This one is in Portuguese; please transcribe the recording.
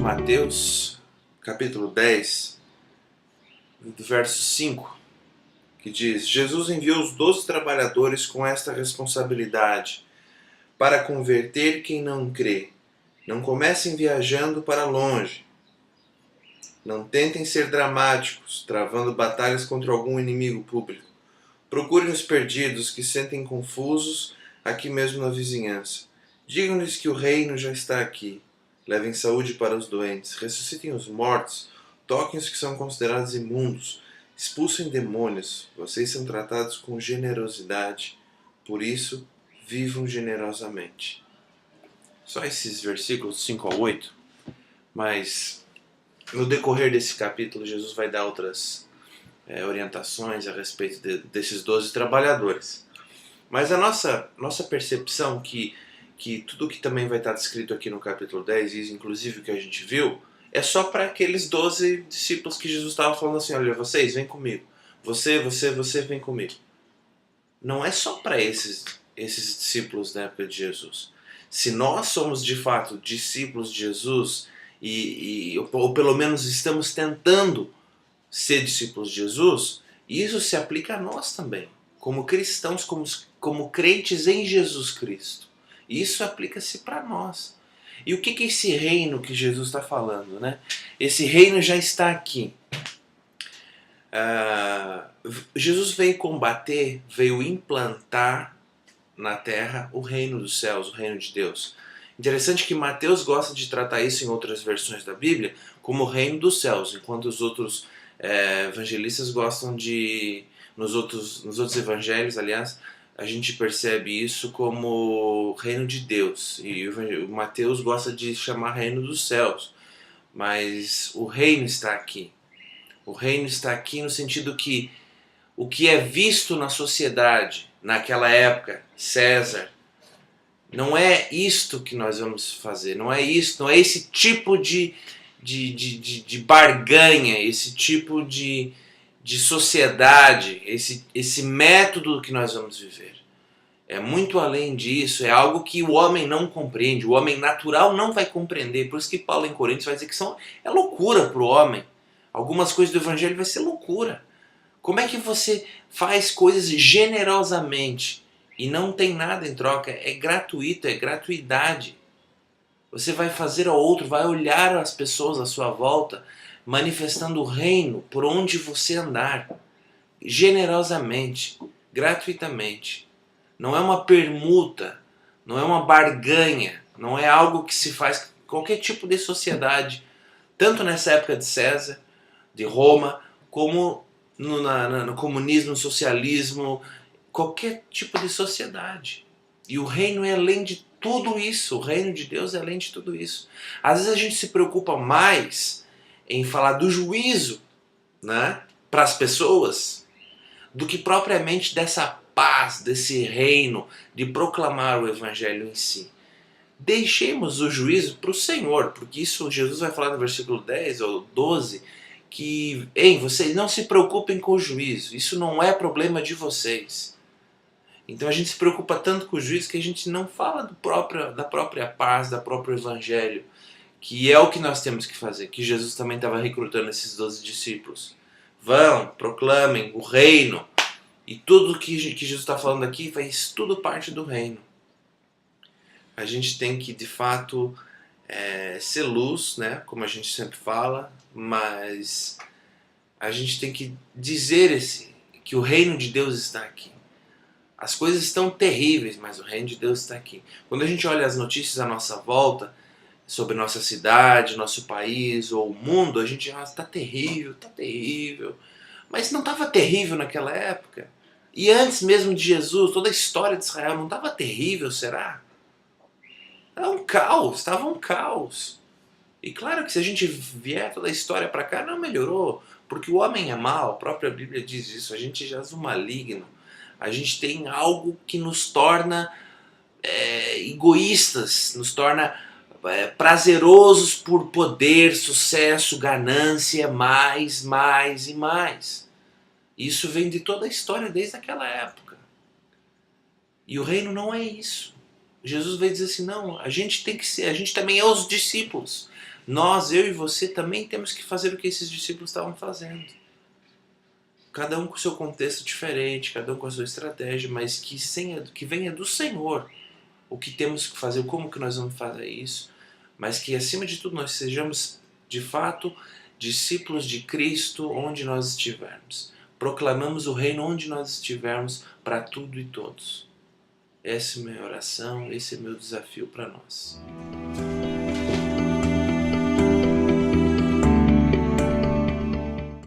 Mateus, capítulo 10, do verso 5, que diz: Jesus enviou os 12 trabalhadores com esta responsabilidade, para converter quem não crê. Não comecem viajando para longe. Não tentem ser dramáticos, travando batalhas contra algum inimigo público. Procurem os perdidos que sentem confusos aqui mesmo na vizinhança. Digam-lhes que o reino já está aqui. Levem saúde para os doentes, ressuscitem os mortos, toquem os que são considerados imundos, expulsem demônios. Vocês são tratados com generosidade, por isso vivam generosamente. Só esses versículos 5 a 8, mas no decorrer desse capítulo Jesus vai dar outras orientações a respeito desses 12 trabalhadores. Mas a nossa percepção que tudo que também vai estar descrito aqui no capítulo 10, e inclusive o que a gente viu, é só para aqueles 12 discípulos que Jesus estava falando assim: olha, vocês, vem comigo. Você, vem comigo. Não é só para esses discípulos da época de Jesus. Se nós somos de fato discípulos de Jesus, ou pelo menos estamos tentando ser discípulos de Jesus, isso se aplica a nós também, como cristãos, como crentes em Jesus Cristo. Isso aplica-se para nós. E o que é esse reino que Jesus está falando, né? Esse reino já está aqui. Jesus veio combater, veio implantar na terra o reino dos céus, o reino de Deus. Interessante que Mateus gosta de tratar isso em outras versões da Bíblia como o reino dos céus, enquanto os outros evangelistas gostam de... Nos outros evangelhos, aliás, a gente percebe isso como reino de Deus. E o Mateus gosta de chamar reino dos céus. Mas o reino está aqui. O reino está aqui no sentido que o que é visto na sociedade, naquela época, César, não é isto que nós vamos fazer. Não é isso, não é esse tipo de barganha, esse tipo de sociedade, esse método que nós vamos viver. É muito além disso, é algo que o homem não compreende, o homem natural não vai compreender. Por isso que Paulo em Coríntios vai dizer que é loucura para o homem. Algumas coisas do evangelho vai ser loucura. Como é que você faz coisas generosamente e não tem nada em troca? É gratuito, é gratuidade. Você vai fazer ao outro, vai olhar as pessoas à sua volta, manifestando o reino por onde você andar, generosamente, gratuitamente. Não é uma permuta, não é uma barganha, não é algo que se faz em qualquer tipo de sociedade, tanto nessa época de César, de Roma, como no comunismo, no socialismo, qualquer tipo de sociedade. E o reino é além de tudo isso, o reino de Deus é além de tudo isso. Às vezes a gente se preocupa mais em falar do juízo, né, para as pessoas, do que propriamente dessa paz, desse reino, de proclamar o evangelho em si. Deixemos o juízo para o Senhor, porque isso Jesus vai falar no versículo 10 ou 12, que vocês não se preocupem com o juízo, isso não é problema de vocês. Então a gente se preocupa tanto com o juízo que a gente não fala da própria paz, da próprio evangelho, que é o que nós temos que fazer, que Jesus também estava recrutando esses 12 discípulos. Vão, proclamem o reino. E tudo que Jesus está falando aqui faz tudo parte do reino. A gente tem que, de fato, ser luz, né? Como a gente sempre fala, mas a gente tem que dizer que o reino de Deus está aqui. As coisas estão terríveis, mas o reino de Deus está aqui. Quando a gente olha as notícias à nossa volta, sobre nossa cidade, nosso país ou o mundo, a gente está terrível, está terrível. Mas não estava terrível naquela época? E antes mesmo de Jesus, toda a história de Israel não estava terrível, será? Era um caos, estava um caos. E claro que se a gente vier toda a história para cá, não melhorou, porque o homem é mau, a própria Bíblia diz isso, a gente jaz o maligno. A gente tem algo que nos torna egoístas, nos torna prazerosos por poder, sucesso, ganância, mais e mais. Isso vem de toda a história, desde aquela época. E o reino não é isso. Jesus veio dizer assim, não, a gente tem que ser, a gente também é os discípulos. Nós, eu e você, também temos que fazer o que esses discípulos estavam fazendo. Cada um com o seu contexto diferente, cada um com a sua estratégia, mas que venha do Senhor o que temos que fazer, como que nós vamos fazer isso, mas que acima de tudo nós sejamos de fato discípulos de Cristo onde nós estivermos. Proclamamos o reino onde nós estivermos para tudo e todos. Essa é a minha oração, esse é o meu desafio para nós.